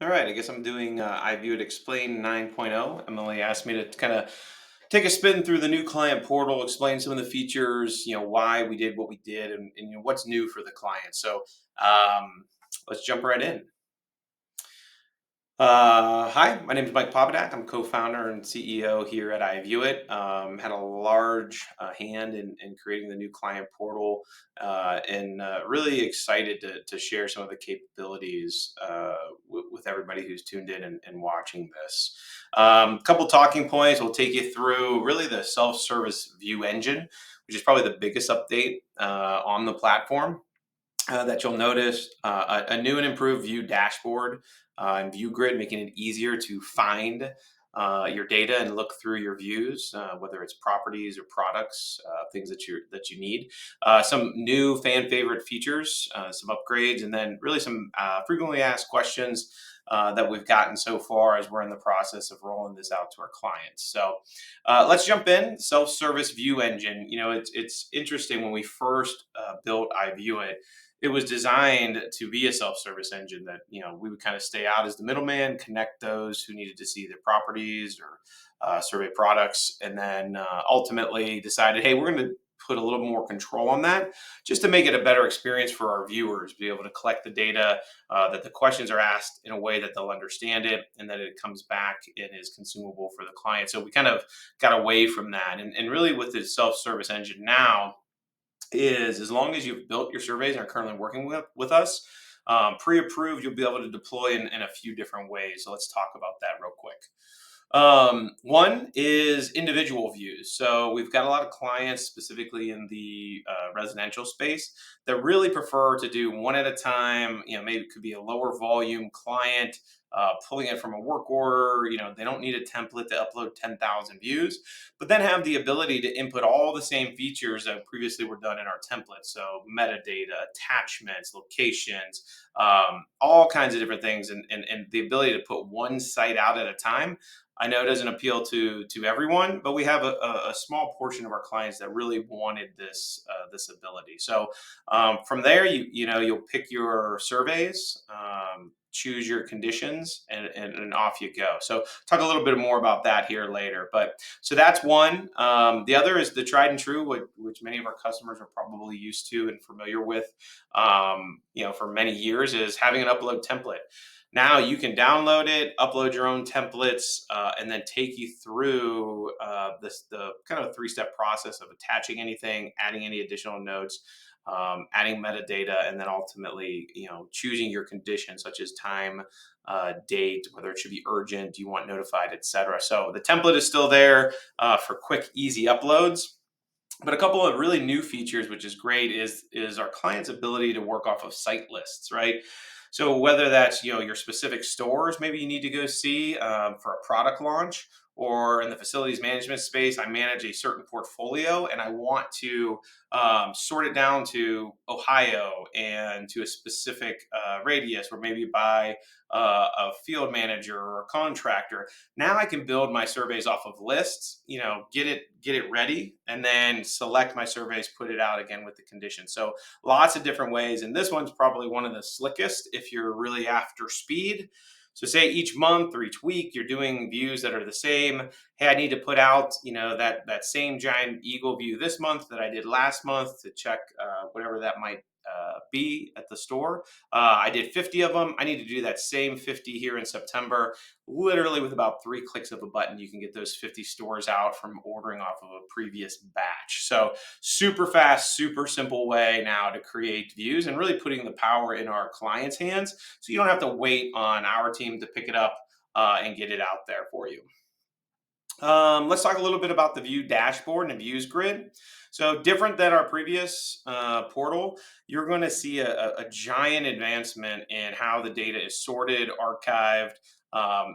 All right, I guess I'm doing iVueit Explain 9.0. Emily asked me to kind of take a spin through the new client portal, explain some of the features, why we did what we did, and what's new for the client. So let's jump right in. Hi, my name is Mike Popadak. I'm co-founder and CEO here at iVueit. Had a large hand in creating the new client portal, and really excited to share some of the capabilities with everybody who's tuned in and watching this. Couple talking points. We'll take you through really the self-service Vue Engine, which is probably the biggest update on the platform that you'll notice a new and improved View dashboard and View Grid, making it easier to find your data and look through your views, whether it's properties or products, things that you need. Some new fan favorite features, some upgrades, and then really some frequently asked questions. That we've gotten so far as we're in the process of rolling this out to our clients. So let's jump in. Self-service View Engine. It's interesting when we first built iVueit, it was designed to be a self-service engine that we would kind of stay out as the middleman, connect those who needed to see their properties or survey products, and then ultimately decided, hey, we're going to put a little more control on that just to make it a better experience for our viewers, be able to collect the data, that the questions are asked in a way that they'll understand it, and that it comes back and is consumable for the client. So we kind of got away from that, and really with the self-service engine now is, as long as you've built your surveys and are currently working with us, pre-approved, you'll be able to deploy in a few different ways. So let's talk about that real quick. One is individual views. So we've got a lot of clients, specifically in the residential space, that really prefer to do one at a time. Maybe it could be a lower volume client pulling it from a work order. They don't need a template to upload 10,000 views, but then have the ability to input all the same features that previously were done in our template. So metadata, attachments, locations, all kinds of different things, and the ability to put one site out at a time. I know it doesn't appeal to everyone, but we have a small portion of our clients that really wanted this ability. So from there, you'll pick your surveys, choose your conditions, and off you go. So talk a little bit more about that here later. But so that's one. The other is the tried and true, which many of our customers are probably used to and familiar with, for many years, is having an upload template. Now you can download it, upload your own templates, and then take you through the kind of three-step process of attaching anything, adding any additional notes, adding metadata, and then ultimately, choosing your conditions such as time, date, whether it should be urgent, do you want notified, etc. So the template is still there for quick, easy uploads. But a couple of really new features, which is great, is our client's ability to work off of site lists, right? So whether that's your specific stores, maybe you need to go see for a product launch, or in the facilities management space, I manage a certain portfolio and I want to sort it down to Ohio and to a specific radius, where maybe by a field manager or a contractor. Now I can build my surveys off of lists, get it ready, and then select my surveys, put it out again with the conditions. So lots of different ways. And this one's probably one of the slickest if you're really after speed. So say each month or each week you're doing views that are the same. Hey, I need to put out, that same giant eagle view this month that I did last month to check whatever that might be at the store. I did 50 of them. I need to do that same 50 here in September. Literally with about 3 clicks of a button, you can get those 50 stores out from ordering off of a previous batch. So super fast, super simple way now to create views, and really putting the power in our clients' hands. So you don't have to wait on our team to pick it up and get it out there for you. Let's talk a little bit about the View dashboard and Views grid. So different than our previous portal, you're going to see a giant advancement in how the data is sorted, archived.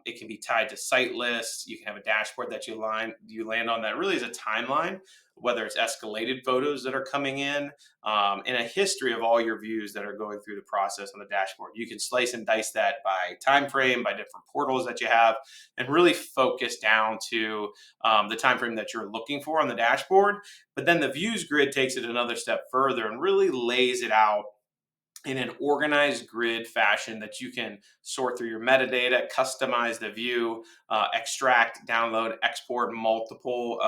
It can be tied to site lists. You can have a dashboard that you land on that really is a timeline, whether it's escalated photos that are coming in, and a history of all your views that are going through the process on the dashboard. You can slice and dice that by time frame, by different portals that you have, and really focus down to the time frame that you're looking for on the dashboard. But then the views grid takes it another step further and really lays it out in an organized grid fashion that you can sort through your metadata, customize the view, extract, download, export multiple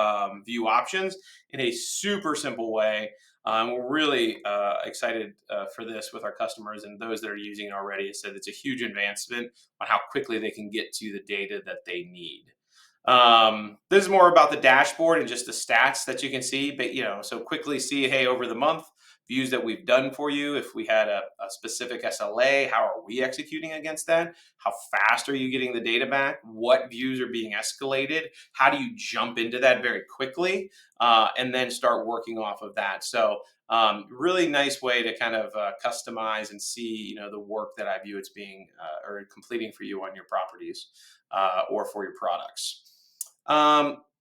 view options in a super simple way. We're really excited for this with our customers and those that are using it already. Said it's a huge advancement on how quickly they can get to the data that they need. This is more about the dashboard and just the stats that you can see, but so quickly see, hey, over the month, views that we've done for you. If we had a specific SLA, how are we executing against that? How fast are you getting the data back? What views are being escalated? How do you jump into that very quickly and then start working off of that? So really nice way to kind of customize and see the work that iVueit's being or completing for you on your properties or for your products.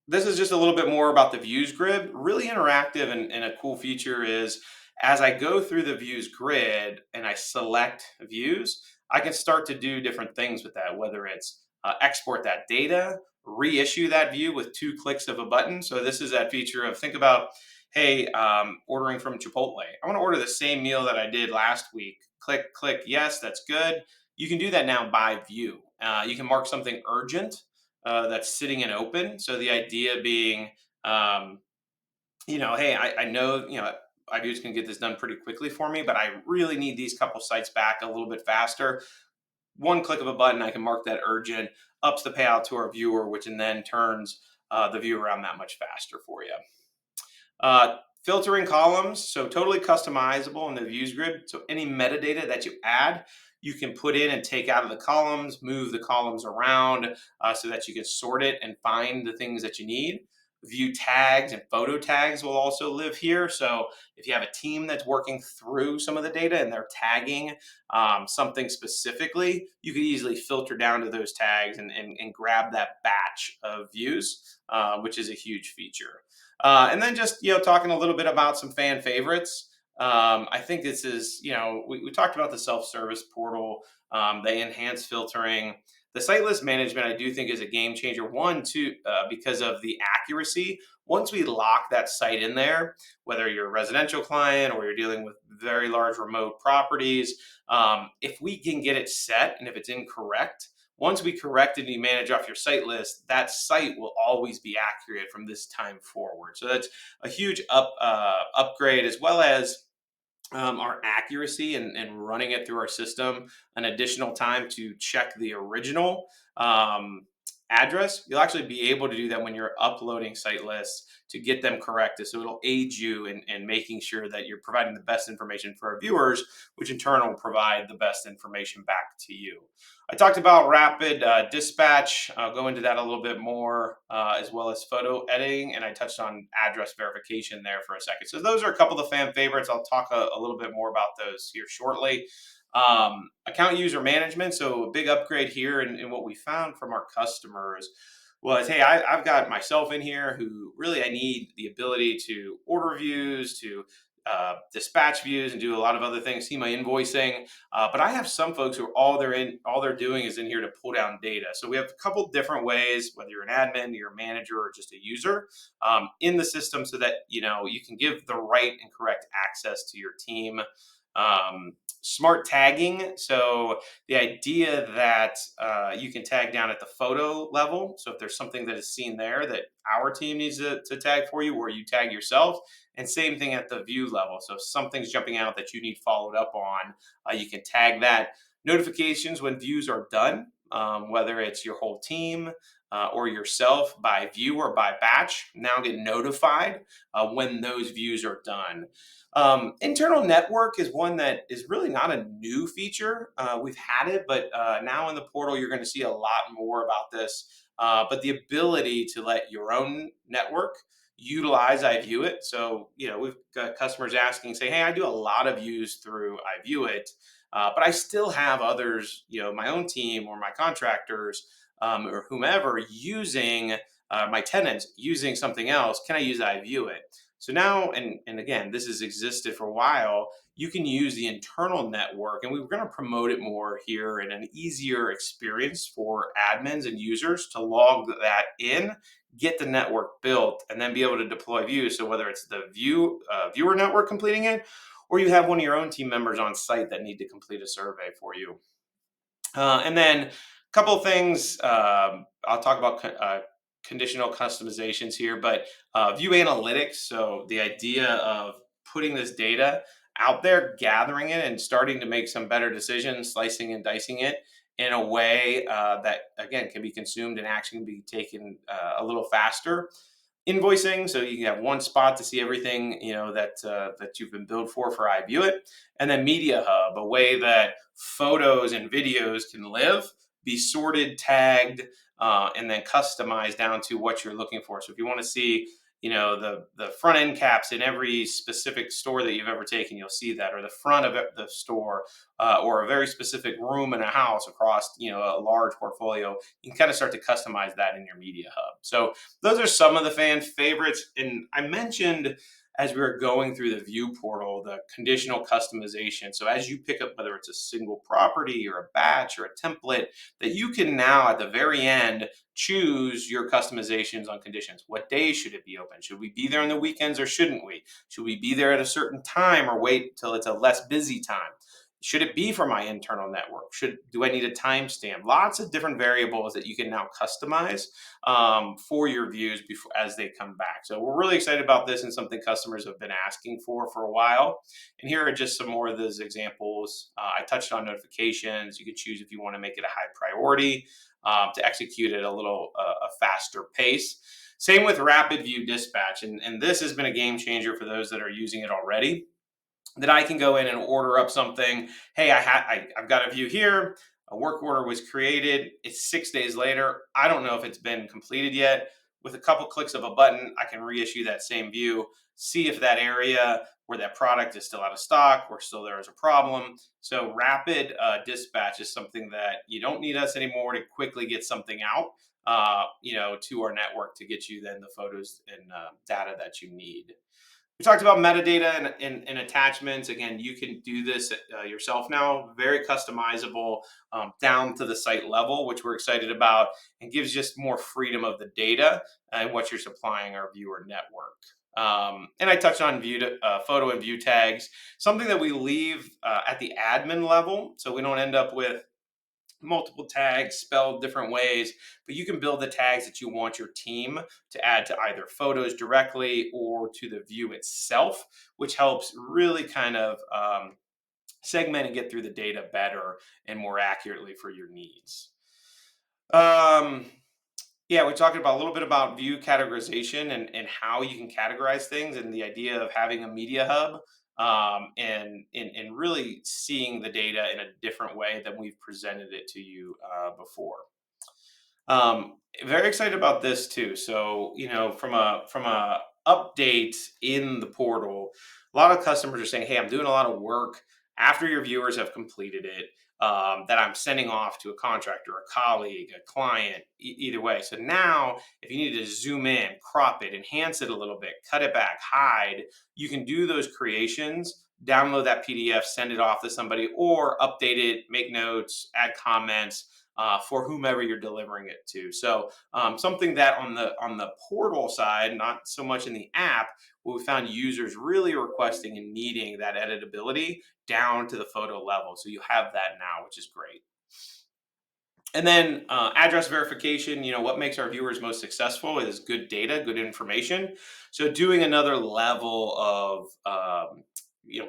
This is just a little bit more about the views grid. Really interactive and a cool feature is as I go through the views grid and I select views, I can start to do different things with that, whether it's export that data, reissue that view with 2 clicks of a button. So this is that feature of think about, hey, ordering from Chipotle. I want to order the same meal that I did last week. Click, click, yes, that's good. You can do that now by view. You can mark something urgent that's sitting in open. So the idea being, um, hey, I know, iVue's can get this done pretty quickly for me, but I really need these couple sites back a little bit faster. 1 click of a button, I can mark that urgent, ups the payout to our viewer, which and then turns the view around that much faster for you. Filtering columns, so totally customizable in the views grid. So any metadata that you add, you can put in and take out of the columns, move the columns around so that you can sort it and find the things that you need. View tags and photo tags will also live here. So if you have a team that's working through some of the data and they're tagging something specifically, you could easily filter down to those tags and grab that batch of views, which is a huge feature. And then just talking a little bit about some fan favorites. I think this is we talked about the self-service portal. They enhance filtering. The site list management I do think is a game changer. One, two, because of the accuracy. Once we lock that site in there, whether you're a residential client or you're dealing with very large remote properties, if we can get it set and if it's incorrect, once we correct it and you manage off your site list, that site will always be accurate from this time forward. So that's a huge upgrade, as well as our accuracy and running it through our system an additional time to check the original address. You'll actually be able to do that when you're uploading site lists to get them corrected. So it'll aid you in making sure that you're providing the best information for our viewers, which in turn will provide the best information back to you. I talked about rapid dispatch. I'll go into that a little bit more, as well as photo editing, and I touched on address verification there for a second. So those are a couple of the fan favorites. I'll talk a little bit more about those here shortly. Account user management. So a big upgrade here, and what we found from our customers was, hey, I've got myself in here who really I need the ability to order views, to dispatch views, and do a lot of other things. See my invoicing, but I have some folks who all they're doing is in here to pull down data. So we have a couple different ways, whether you're an admin, you're a manager, or just a user, in the system, so that you can give the right and correct access to your team. Smart tagging. So the idea that you can tag down at the photo level. So if there's something that is seen there that our team needs to tag for you, or you tag yourself, and same thing at the view level. So if something's jumping out that you need followed up on, you can tag that. Notifications when views are done, whether it's your whole team or yourself by view or by batch, now get notified when those views are done. Internal network is one that is really not a new feature. We've had it, but now in the portal, you're going to see a lot more about this. But the ability to let your own network utilize iVueit. So, we've got customers asking, say, hey, I do a lot of views through iVueit, but I still have others, my own team or my contractors or whomever using my tenants using something else. Can I use iVueit? So now, and again, this has existed for a while, you can use the internal network, and we're going to promote it more here in an easier experience for admins and users to log that in, get the network built, and then be able to deploy views. So whether it's the viewer network completing it, or you have one of your own team members on site that need to complete a survey for you. And then a couple of things I'll talk about conditional customizations here, but Vue Analytics. So the idea of putting this data out there, gathering it, and starting to make some better decisions, slicing and dicing it in a way that again can be consumed and action can be taken a little faster. Invoicing, so you can have one spot to see everything that you've been billed for iVueit, and then Media Hub, a way that photos and videos can live, be sorted, tagged, and then customized down to what you're looking for. So if you want to see, the front end caps in every specific store that you've ever taken, you'll see that, or the front of the store, or a very specific room in a house across, a large portfolio. You can kind of start to customize that in your Media Hub. So those are some of the fan favorites. And I mentioned as we were going through the Vue portal, the conditional customization. So as you pick up, whether it's a single property or a batch or a template, that you can now at the very end choose your customizations on conditions. What days should it be open? Should we be there on the weekends or shouldn't we? Should we be there at a certain time or wait till it's a less busy time? Should it be for my internal network? Do I need a timestamp? Lots of different variables that you can now customize for your views before as they come back. So we're really excited about this and something customers have been asking for a while. And here are just some more of those examples. I touched on notifications. You can choose if you want to make it a high priority to execute at a faster pace. Same with rapid view dispatch, and this has been a game changer for those that are using it already, that I can go in and order up something. Hey, I've got a view here. A work order was created. It's 6 days later. I don't know if it's been completed yet. With a couple clicks of a button, I can reissue that same view, see if that area where that product is still out of stock or still there is a problem. So rapid dispatch is something that you don't need us anymore to quickly get something out, to our network to get you then the photos and data that you need. We talked about metadata and attachments. Again, you can do this yourself now, very customizable down to the site level, which we're excited about, and gives just more freedom of the data and what you're supplying our viewer network. And I touched on photo and view tags, something that we leave at the admin level, so we don't end up with multiple tags spelled different ways, but you can build the tags that you want your team to add to either photos directly or to the view itself, which helps really kind of segment and get through the data better and more accurately for your needs. Yeah, we're talking about a little bit about view categorization and how you can categorize things, and the idea of having a media hub, and really seeing the data in a different way than we've presented it to you before. Very excited about this too. So, from a update in the portal, a lot of customers are saying, "Hey, I'm doing a lot of work after your viewers have completed it, that I'm sending off to a contractor, a colleague, a client, either way." So now, if you need to zoom in, crop it, enhance it a little bit, cut it back, hide, you can do those creations. Download that PDF, send it off to somebody, or update it, make notes, add comments for whomever you're delivering it to. So something that on the portal side, not so much in the app, we found users really requesting and needing that editability down to the photo level. So you have that now, which is great. And then address verification. What makes our viewers most successful is good data, good information. So doing another level of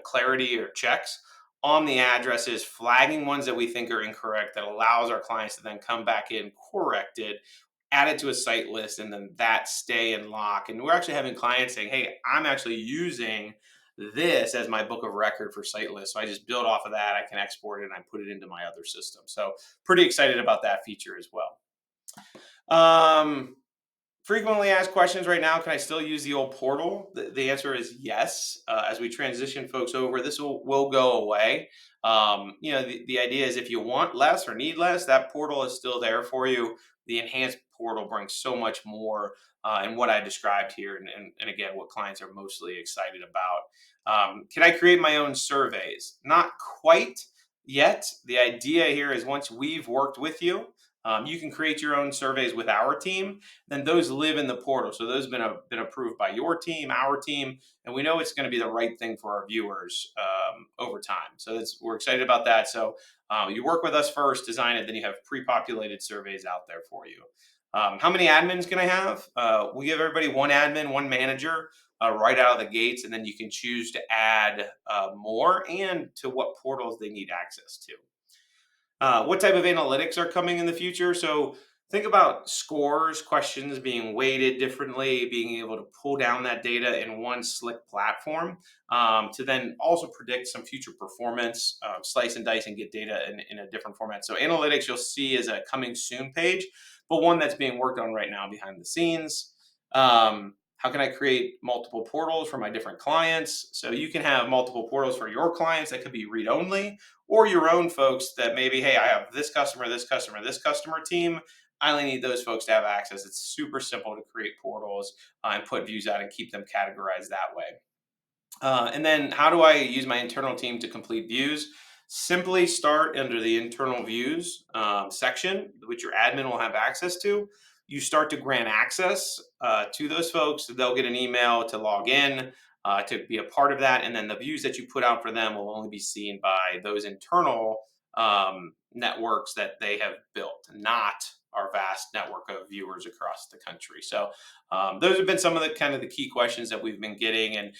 clarity or checks on the addresses, flagging ones that we think are incorrect, that allows our clients to then come back in, correct it, add it to a site list, and then that stay and lock. And we're actually having clients saying, "Hey, I'm actually using this as my book of record for site list. So I just build off of that. I can export it and I put it into my other system." So pretty excited about that feature as well. Frequently asked questions right now: can I still use the old portal? The answer is yes. As we transition folks over, this will go away. The idea is if you want less or need less, that portal is still there for you. The enhanced portal brings so much more, and what I described here, and again, what clients are mostly excited about. Can I create my own surveys? Not quite. yet. The idea here is once we've worked with you, you can create your own surveys with our team. Then those live in the portal. So those have been approved by your team, our team, and we know it's going to be the right thing for our viewers over time. So we're excited about that. So you work with us first, design it, then you have pre-populated surveys out there for you. How many admins can I have? We give everybody one admin, one manager right out of the gates, and then you can choose to add more and to what portals they need access to. What type of analytics are coming in the future? So think about scores, questions being weighted differently, being able to pull down that data in one slick platform to then also predict some future performance, slice and dice and get data in a different format. So analytics you'll see is a coming soon page, but one that's being worked on right now behind the scenes. How can I create multiple portals for my different clients? So you can have multiple portals for your clients that could be read only, or your own folks that maybe, hey, I have this customer, this customer, this customer team. I only need those folks to have access. It's super simple to create portals and put views out and keep them categorized that way. And then how do I use my internal team to complete views? Simply start under the internal views section, which your admin will have access to. You start to grant access to those folks. They'll get an email to log in to be a part of that. And then the views that you put out for them will only be seen by those internal networks that they have built, not our vast network of viewers across the country. So those have been some of the kind of the key questions that we've been getting. And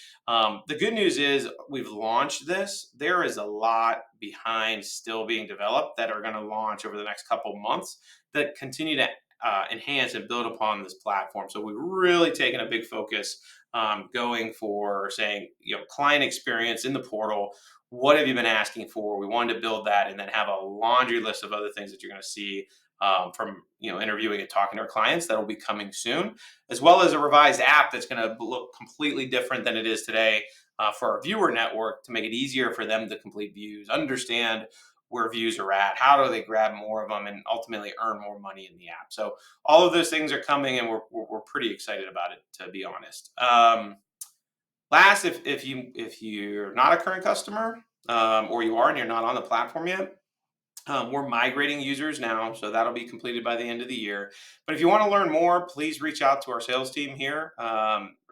the good news is we've launched this. There is a lot behind still being developed that are going to launch over the next couple months that continue to enhance and build upon this platform. So we've really taken a big focus going for saying, client experience in the portal. What have you been asking for? We wanted to build that and then have a laundry list of other things that you're going to see from interviewing and talking to our clients that will be coming soon, as well as a revised app that's going to look completely different than it is today for our viewer network to make it easier for them to complete views, understand where views are at, how do they grab more of them, and ultimately earn more money in the app. So all of those things are coming, and we're pretty excited about it, to be honest. Last, if you're not a current customer, or you are and you're not on the platform yet, we're migrating users now, so that'll be completed by the end of the year. But if you want to learn more, please reach out to our sales team here.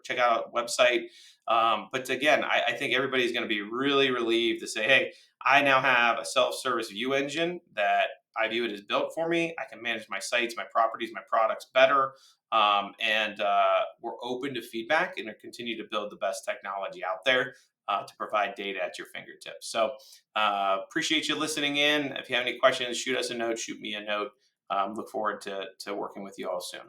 Check out our website. But again, I think everybody's going to be really relieved to say, hey, I now have a self-service Vue engine that iVueit has built for me. I can manage my sites, my properties, my products better. And we're open to feedback and continue to build the best technology out there to provide data at your fingertips. So appreciate you listening in. If you have any questions, shoot us a note, shoot me a note. Look forward to working with you all soon.